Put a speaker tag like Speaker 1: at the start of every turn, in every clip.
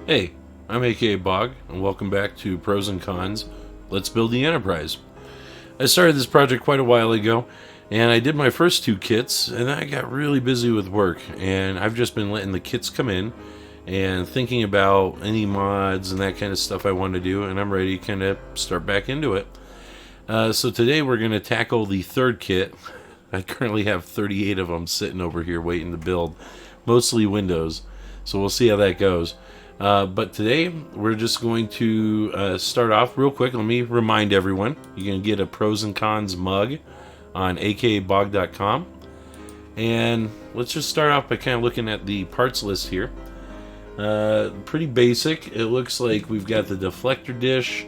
Speaker 1: Hey, I'm akaBoG, and welcome back to Pros and Cons. Let's build the Enterprise. I started this project quite a while ago, and I did my first two kits, and I got really busy with work, and I've just been letting the kits come in and thinking about any mods and that kind of stuff I want to do, and I'm ready to kind of start back into it. So today we're going to tackle the third kit. I currently have 38 of them sitting over here waiting to build, mostly Windows, so we'll see how that goes. But today we're just going to start off real quick. Let me remind everyone, you can get a pros and cons mug on akaBoG.com. And let's just start off by kind of looking at the parts list here. Pretty basic. It looks like we've got the Deflector Dish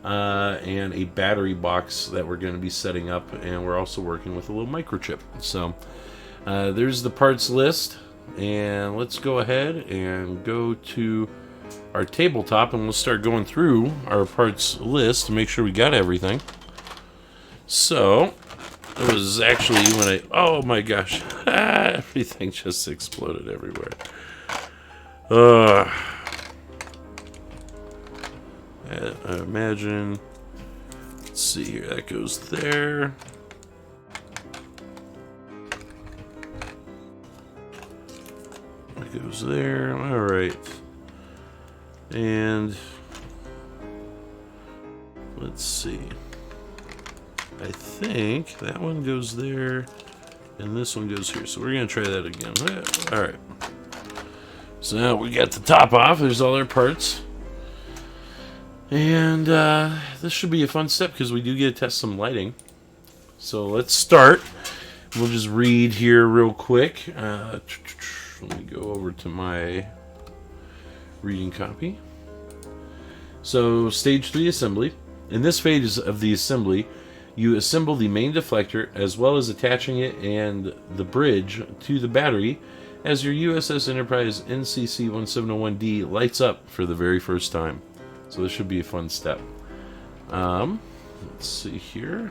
Speaker 1: and a battery box that we're going to be setting up, and we're also working with a little microchip. So there's the parts list. And let's go ahead and go to our tabletop, and we'll start going through our parts list to make sure we got everything. So it was actually when oh my gosh, everything just exploded everywhere. I imagine, let's see here, that goes there. Goes there. All right, and let's see, I think that one goes there and this one goes here, so we're gonna try that again. All right, so now we got the top off. There's all our parts, and this should be a fun step because we do get to test some lighting. So let's start. We'll just read here real quick. Let me go over to my reading copy. So, Stage 3 Assembly. In this phase of the assembly, you assemble the main deflector as well as attaching it and the bridge to the battery as your U.S.S. Enterprise NCC-1701D lights up for the very first time. So this should be a fun step. Let's see here.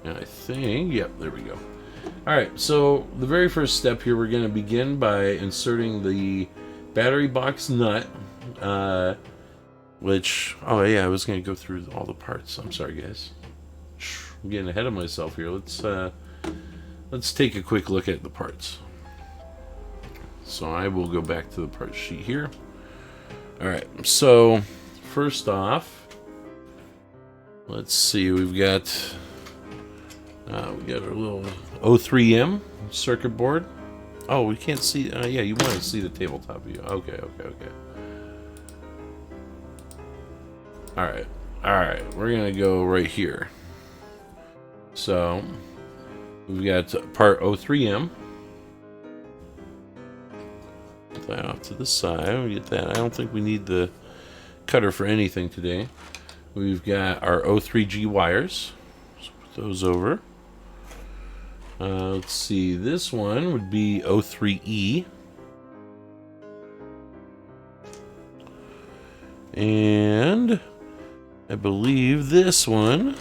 Speaker 1: And I think, yep, there we go. Alright, so the very first step here, we're going to begin by inserting the battery box nut, which, oh yeah, I was going to go through all the parts. I'm sorry, guys. I'm getting ahead of myself here. Let's take a quick look at the parts. So I will go back to the part sheet here. Alright, so first off, let's see, we've got... we got our little O3M circuit board. Oh, we can't see. Yeah, you want to see the tabletop view. Okay. All right. We're gonna go right here. So we've got part O3M. Put that off to the side. We get that. I don't think we need the cutter for anything today. We've got our O3G wires. So put those over. Let's see, this one would be O3E. And I believe this one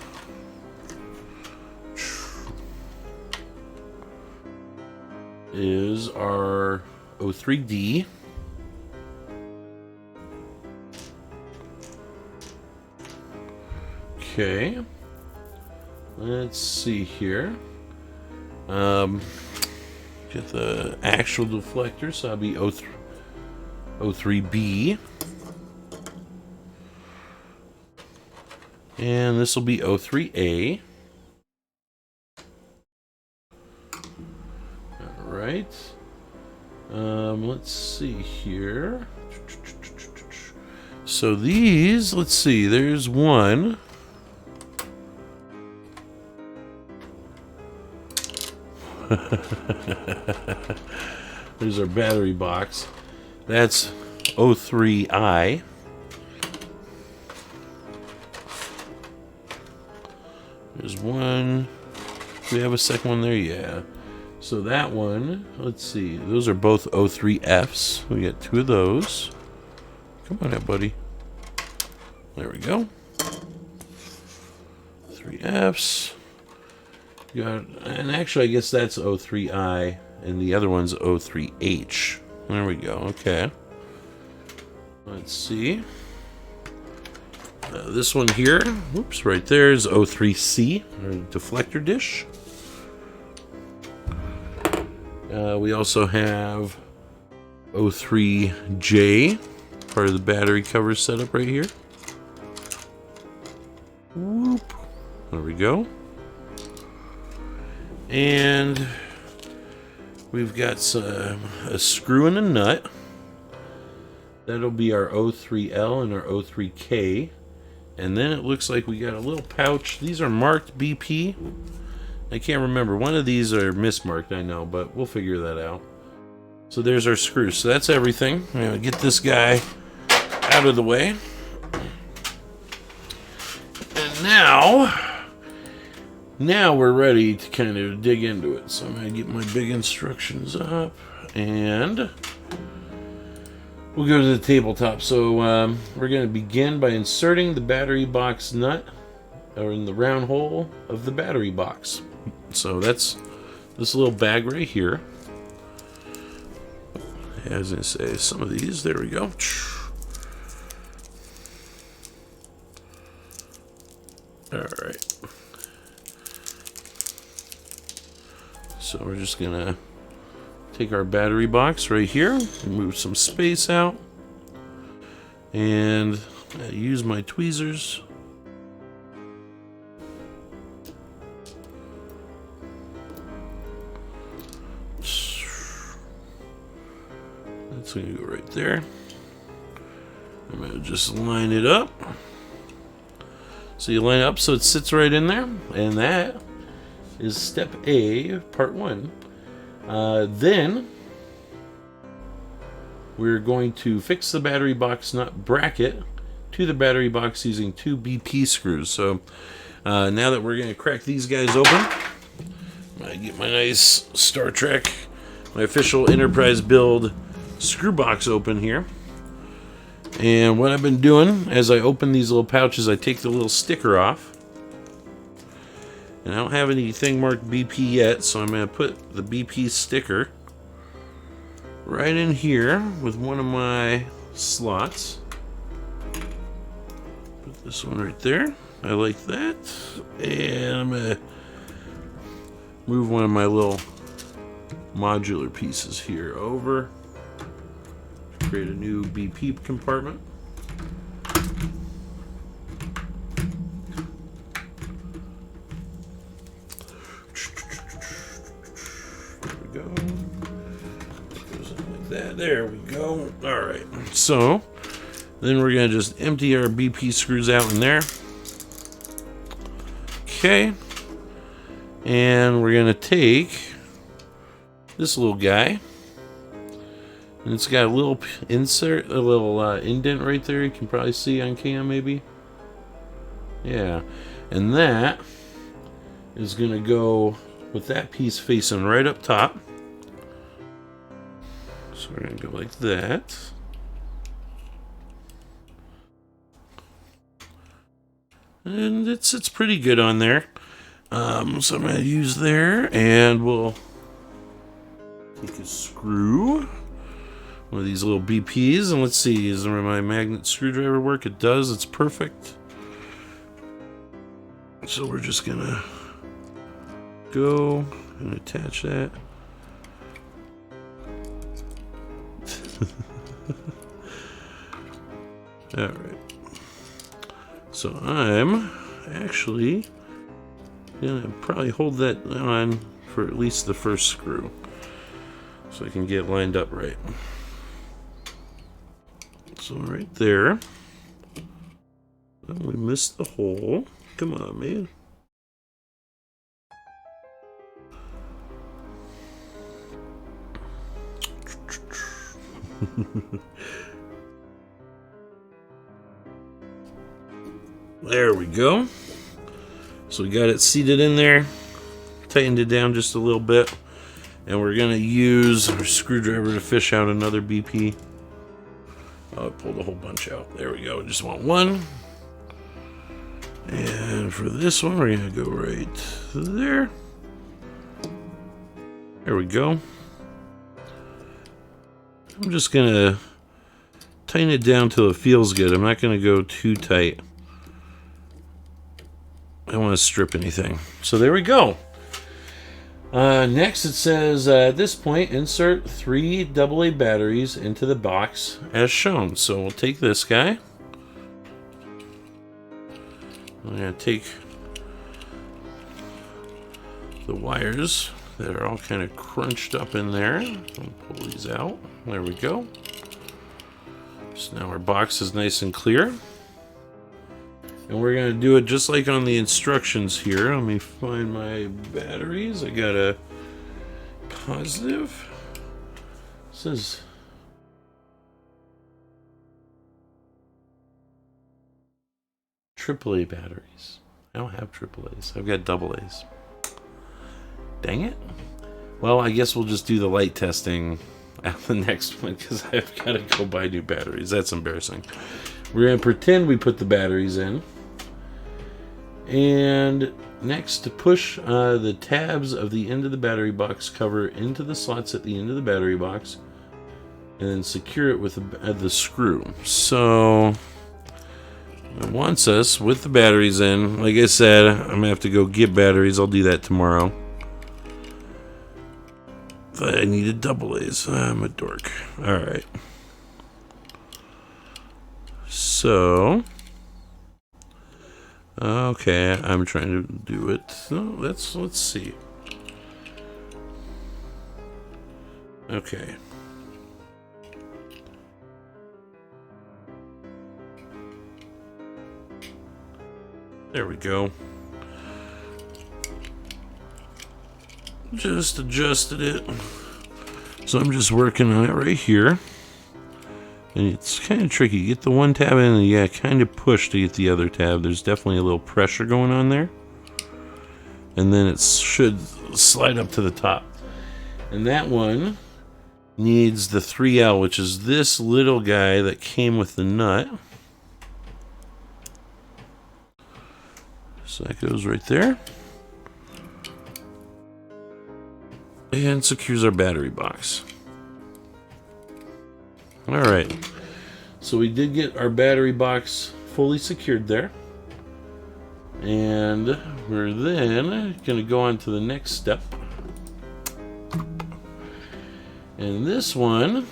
Speaker 1: is our O3D. Okay. Let's see here. Get the actual deflector, so that'll be O3B. And this will be O3A. Alright. Let's see here. So these, let's see, there's one. There's our battery box. That's O3I. There's one. Do we have a second one there? Yeah. So that one, let's see. Those are both O3Fs. We got two of those. Come on out, buddy. There we go. 3Fs. And actually, I guess that's O3I, and the other one's O3H. There we go. Okay. Let's see. This one here, whoops, right there is O3C, or Deflector Dish. We also have O3J, part of the battery cover setup right here. Whoop. There we go. And we've got a screw and a nut. That'll be our O3L and our O3K. And then it looks like we got a little pouch. These are marked BP. I can't remember. One of these are mismarked, I know, but we'll figure that out. So there's our screws. So that's everything. I'm going to get this guy out of the way. And now we're ready to kind of dig into it. So I'm going to get my big instructions up. And we'll go to the tabletop. So we're going to begin by inserting the battery box nut or in the round hole of the battery box. So that's this little bag right here. As I say, some of these, there we go. All right. So we're just gonna take our battery box right here, move some space out, and use my tweezers. That's gonna go right there. I'm gonna just line it up. So you line it up so it sits right in there, and that is step A, part 1. Then we're going to fix the battery box nut bracket to the battery box using 2 BP screws. So now that we're going to crack these guys open, I'm going to get my nice Star Trek, my official Enterprise build screw box open here. And what I've been doing as I open these little pouches, I take the little sticker off. And I don't have anything marked BP yet, so I'm going to put the BP sticker right in here with one of my slots. Put this one right there. I like that. And I'm going to move one of my little modular pieces here over. Create a new BP compartment. There we go. Goes in like that. There we go. All right. So then we're gonna just empty our BP screws out in there. Okay. And we're gonna take this little guy. And it's got a little insert, a little indent right there. You can probably see on cam, maybe. Yeah. And that is going to go with that piece facing right up top. So we're going to go like that. And it sits pretty good on there. So I'm going to use there, and we'll take a screw. One of these little BPs, and let's see, does my magnet screwdriver work? It does. It's perfect. So we're just gonna go and attach that. All right. So I'm actually gonna probably hold that on for at least the first screw, so I can get lined up right. So right there. Oh, we missed the hole. Come on, man. There we go. So we got it seated in there. Tightened it down just a little bit. And we're going to use our screwdriver to fish out another BP. Oh, I pulled a whole bunch out. There we go. Just want one. And for this one, we're going to go right there. There we go. I'm just going to tighten it down till it feels good. I'm not going to go too tight. I don't want to strip anything. So there we go. Next it says, at this point, insert 3 AA batteries into the box as shown. So we'll take this guy. I'm going to take the wires that are all kind of crunched up in there and pull these out. There we go. So now our box is nice and clear. And we're going to do it just like on the instructions here. Let me find my batteries. I got a positive. It says AAA batteries. I don't have AAAs. I've got AA's. Dang it. Well, I guess we'll just do the light testing at the next one because I've got to go buy new batteries. That's embarrassing. We're going to pretend we put the batteries in. And next, to push the tabs of the end of the battery box cover into the slots at the end of the battery box, and then secure it with the screw. So it wants us with the batteries in. Like I said, I'm gonna have to go get batteries. I'll do that tomorrow. But I needed AA's. I'm a dork. All right. So. Okay, I'm trying to do it. So let's see. Okay. There we go. Just adjusted it. So I'm just working on it right here. And it's kind of tricky. You get the one tab in and you kind of push to get the other tab. There's definitely a little pressure going on there. And then it should slide up to the top. And that one needs the 3L, which is this little guy that came with the nut. So that goes right there. And secures our battery box. Alright, so we did get our battery box fully secured there. And we're then going to go on to the next step. And this one,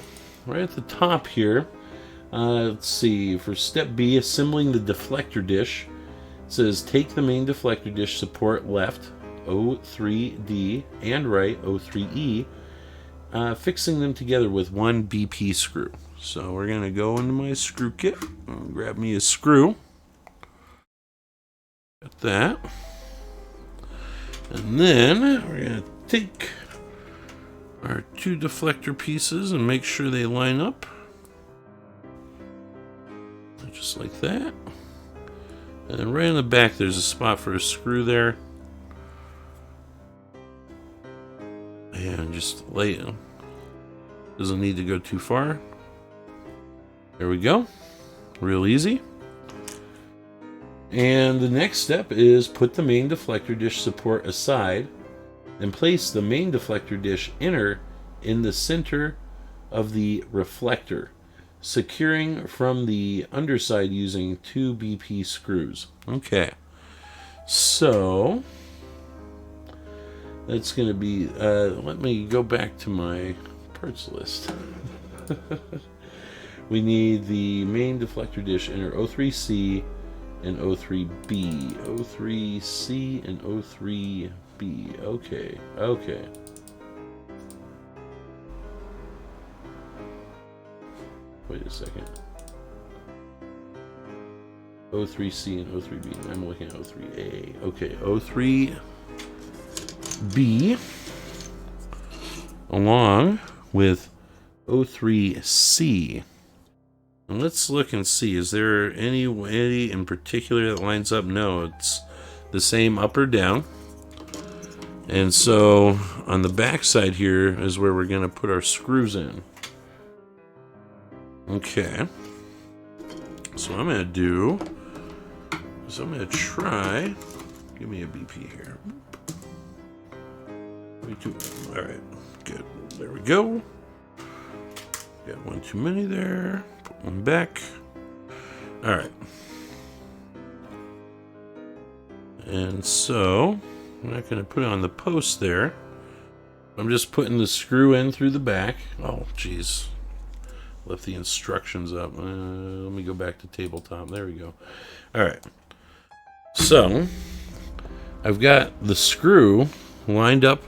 Speaker 1: right at the top here, let's see, for step B, assembling the deflector dish. It says, take the main deflector dish support left, O3D, and right, O3E, fixing them together with 1 BP screw. So we're going to go into my screw kit and grab me a screw. Got that. And then we're going to take our 2 deflector pieces and make sure they line up. Just like that. And then right in the back there's a spot for a screw there. And just lay it. Doesn't need to go too far. There we go. Real easy. And the next step is put the main deflector dish support aside and place the main deflector dish inner in the center of the reflector, securing from the underside using 2 BP screws. Okay. So that's going to be, let me go back to my parts list. We need the main deflector dish inner O3C and O3B. O3C and O3B. Okay, okay. Wait a second. O3C and O3B. I'm looking at O3A. Okay, O3B along with O3C. And let's look and see, is there any way in particular that lines up? No, it's the same up or down. And so on the back side here is where we're going to put our screws in. Okay. So I'm going to try, give me a BP here. All right, good. There we go. Got one too many there. Put one back. All right. And so I'm not going to put it on the post there. I'm just putting the screw in through the back. Oh, geez. Left the instructions up. Let me go back to tabletop. There we go. All right. So I've got the screw lined up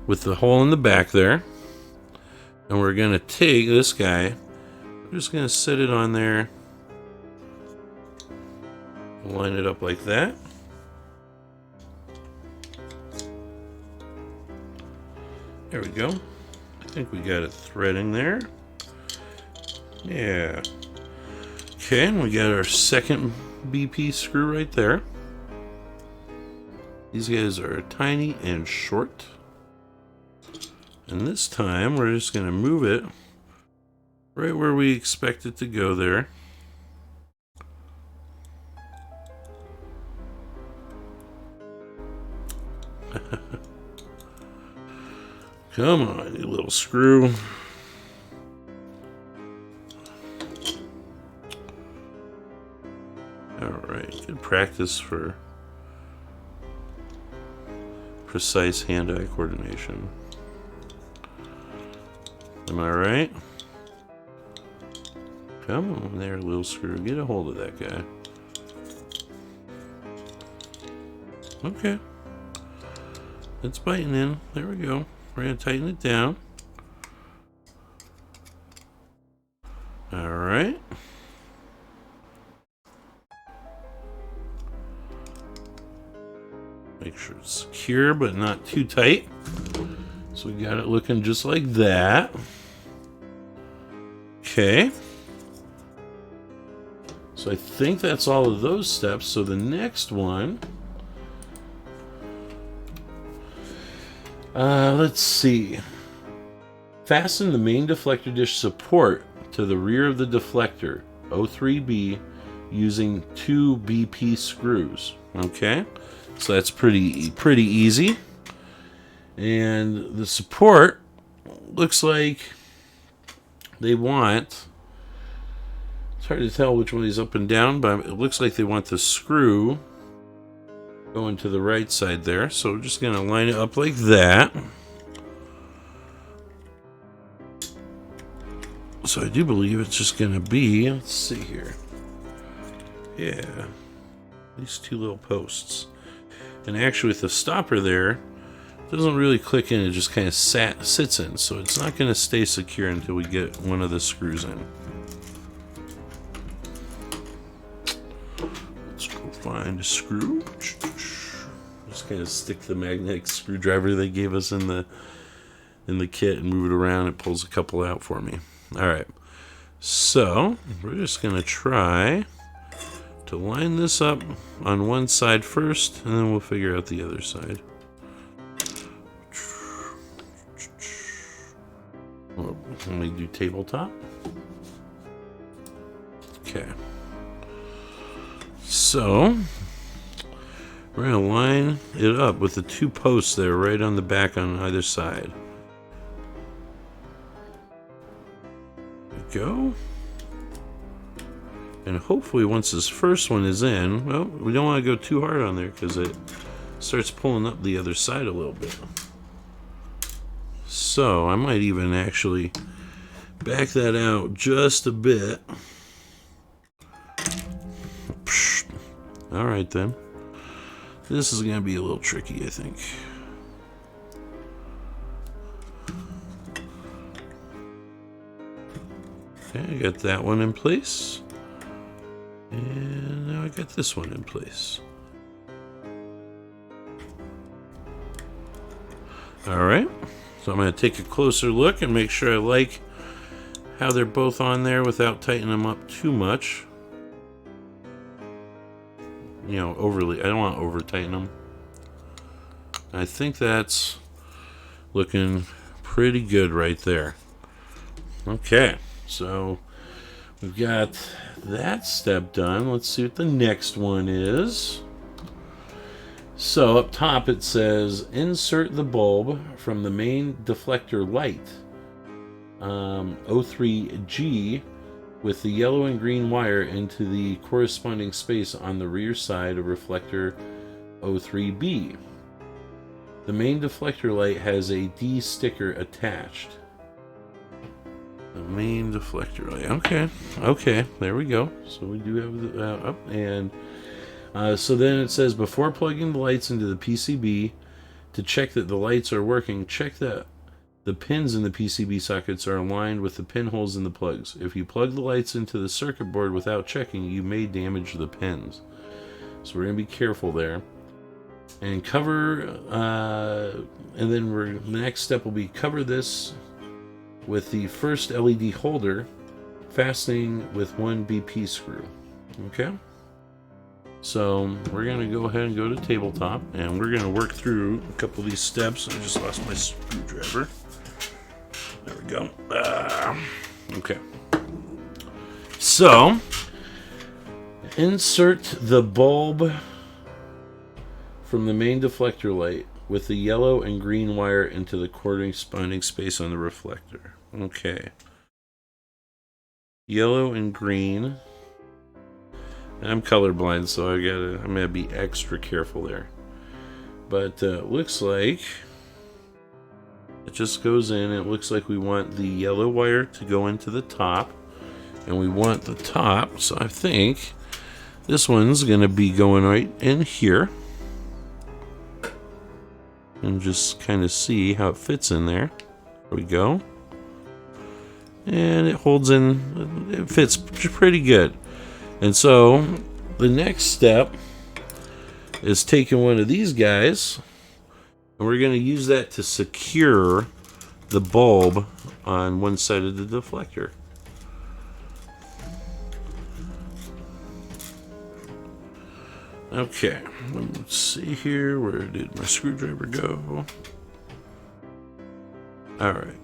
Speaker 1: with the hole in the back there. And we're going to take this guy. We're just going to set it on there. Line it up like that. There we go. I think we got it threading there. Yeah. Okay, and we got our second BP screw right there. These guys are tiny and short. And this time we're just going to move it right where we expect it to go there. Come on, you little screw. Alright, good practice for precise hand-eye coordination. Am I right? Come on there, little screw. Get a hold of that guy. Okay. It's biting in. There we go. We're going to tighten it down. Alright. Make sure it's secure but not too tight. So we got it looking just like that. Okay. So I think that's all of those steps. So the next one... let's see. Fasten the main deflector dish support to the rear of the deflector, O3B, using 2 BP screws. Okay, so that's pretty easy. And the support looks like they want, it's hard to tell which one is up and down, but it looks like they want the screw going to the right side there. So we're just going to line it up like that. So I do believe it's just going to be, let's see here. Yeah, these two little posts. And actually with the stopper there, it doesn't really click in, it just kind of sits in. So it's not going to stay secure until we get one of the screws in. Let's go find a screw. Just kind of stick the magnetic screwdriver they gave us in the kit and move it around. It pulls a couple out for me. All right, so we're just gonna try to line this up on one side first, and then we'll figure out the other side. Let me do tabletop. Okay, so we're going to line it up with the 2 posts there right on the back on either side. There we go. And hopefully once this first one is in, well, we don't want to go too hard on there because it starts pulling up the other side a little bit. So I might even actually back that out just a bit. All right then. This is going to be a little tricky, I think. Okay, I got that one in place. And now I got this one in place. Alright, so I'm going to take a closer look and make sure I like how they're both on there without tightening them up too much. You know, overly. I don't want to over tighten them. I think that's looking pretty good right there. Okay, so we've got that step done. Let's see what the next one is. So up top it says insert the bulb from the main deflector light O3G with the yellow and green wire into the corresponding space on the rear side of reflector O3B. The main deflector light has a D sticker attached. The main deflector light. Okay, there we go. So we do have the up, and so then it says before plugging the lights into the PCB, to check that the lights are working, check that the pins in the PCB sockets are aligned with the pinholes in the plugs. If you plug the lights into the circuit board without checking, you may damage the pins. So we're going to be careful there. And cover, and then the next step will be cover this with the first LED holder, fastening with one BP screw. Okay? So we're going to go ahead and go to tabletop, and we're going to work through a couple of these steps. I just lost my screwdriver. There we go. Okay. So, insert the bulb from the main deflector light with the yellow and green wire into the corresponding space on the reflector. Okay. Yellow and green. I'm colorblind, so I'm gonna be extra careful there. But it looks like it just goes in. It looks like we want the yellow wire to go into the top, and we want the top. So I think this one's gonna be going right in here, and just kind of see how it fits in there. There we go. And it holds in. It fits pretty good. And so the next step is taking one of these guys, and we're going to use that to secure the bulb on one side of the deflector. Okay, let's see here. Where did my screwdriver go? All right.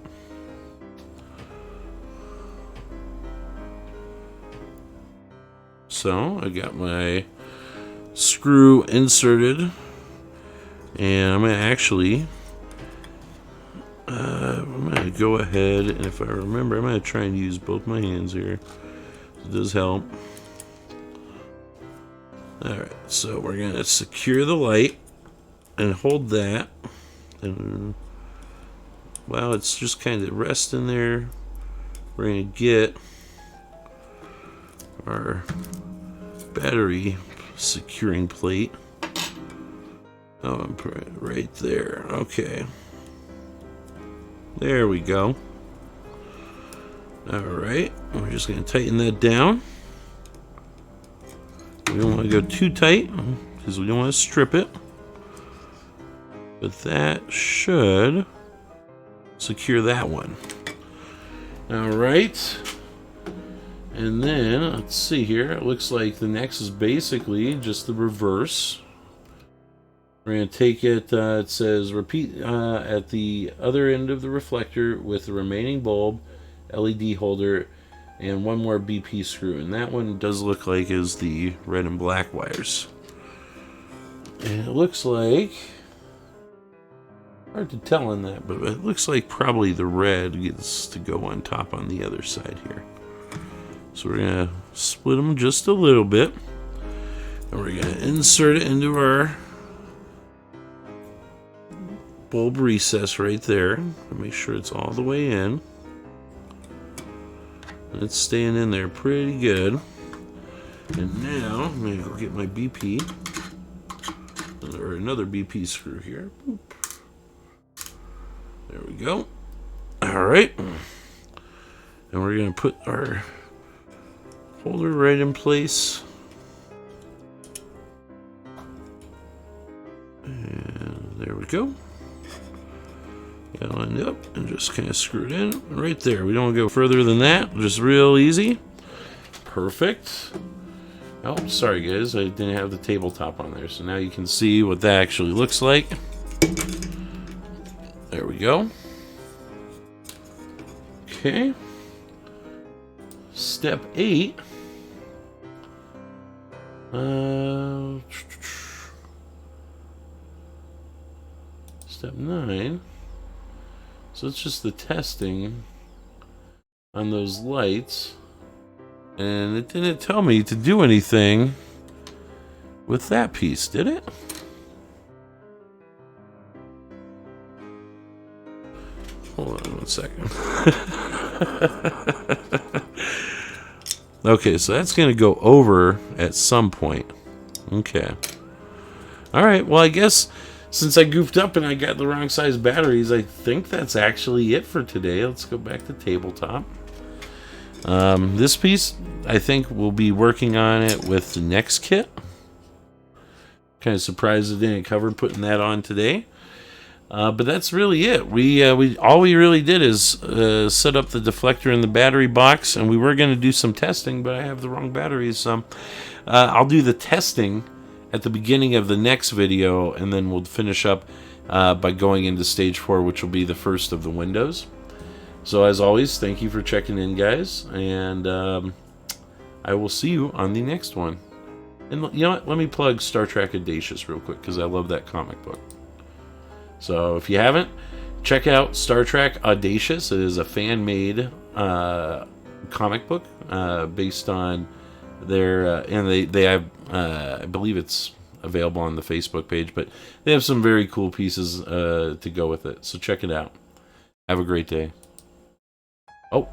Speaker 1: So I got my screw inserted, and I'm gonna go ahead, and if I remember, I'm gonna try and use both my hands here. It does help. Alright, so we're gonna secure the light and hold that, and while it's just kind of resting there, we're gonna get our battery securing plate. Oh, I'm right there. Okay. There we go. Alright, we're just going to tighten that down. We don't want to go too tight because we don't want to strip it. But that should secure that one. Alright. And then, let's see here, it looks like the next is basically just the reverse. We're going to take it, it says repeat at the other end of the reflector with the remaining bulb, LED holder, and one more BP screw. And that one does look like is the red and black wires. And it looks like, hard to tell on that, but it looks like probably the red gets to go on top on the other side here. So we're going to split them just a little bit, and we're going to insert it into our bulb recess right there, and make sure it's all the way in. And it's staying in there pretty good. And now I'm going to go get my BP, or another BP screw here. Boop. There we go. All right, and we're going to put our holder right in place, and there we go. Got it lined up and just kind of screw it in right there. We don't go further than that. Just real easy. Perfect. Oh, sorry guys, I didn't have the tabletop on there, so now you can see what that actually looks like. There we go. Okay. Step 8. Step 9. So it's just the testing on those lights, and it didn't tell me to do anything with that piece, did it? Hold on 1 second. Okay, so that's going to go over at some point. Okay. Alright, well, I guess since I goofed up and I got the wrong size batteries, I think that's actually it for today. Let's go back to tabletop. This piece, I think we'll be working on it with the next kit. Kind of surprised it didn't cover putting that on today. But that's really it. All we really did is set up the deflector in the battery box, and we were going to do some testing, but I have the wrong batteries. So I'll do the testing at the beginning of the next video, and then we'll finish up by going into stage 4, which will be the first of the windows. So as always, thank you for checking in, guys, and I will see you on the next one. And you know what? Let me plug Star Trek Audacious real quick, because I love that comic book. So if you haven't, check out Star Trek Audacious. It is a fan-made comic book based on their... and they have... I believe it's available on the Facebook page, but they have some very cool pieces to go with it. So check it out. Have a great day. Oh,